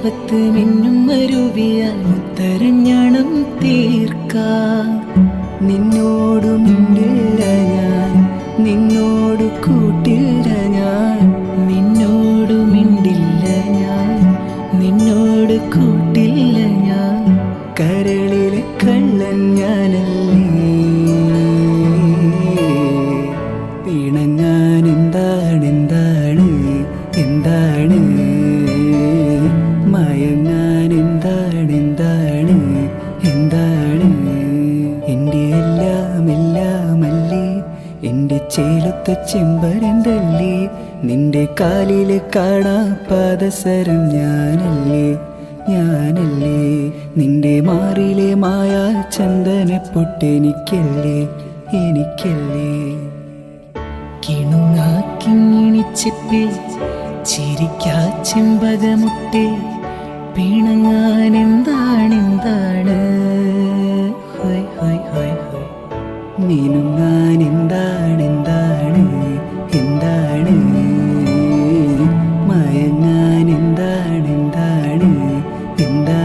നീലവത്ത് മിന്നും അരുവിയാൽ മുത്തരഞ്ഞാണം തീർക്കാം. നിന്നോടു മിണ്ടില്ല ഞാൻ, നിന്നോടു കൂട്ടില്ല ഞാൻ, നിന്നോടു മിണ്ടില്ല ഞാൻ, നിന്നോട് കൂട്ടില്ല ഞാൻ. കരളിലെ കള്ളൻ ഞാനല്ലേ, പിണങ്ങാൻ എന്താണ് എന്താണ് എന്താണ്, മയങ്ങാൻ എന്താണ് എന്താണ് എന്താണ്. എൻ്റെ എല്ലാം എല്ലാമല്ലേ, എൻ്റെ ചേലത്തെ ചെമ്പരന്തല്ലേ, നിന്റെ കാലിലെ കാണാ പാദസരം ഞാനല്ലേ ഞാനല്ലേ. നിന്റെ മാറിലെ മായാ ചന്ദനപ്പൊട്ടെനിക്കല്ലേ എനിക്കല്ലേ. കിണുങ്ങാക്കിങ്ങിണിച്ചിപ്പേ ചിരിക്കാ ചെമ്പകമുട്ടേ, പിണങ്ങാൻ എന്താണെന്താണ്, മിനുങ്ങാൻ എന്താണെന്താണ് എന്താണ്.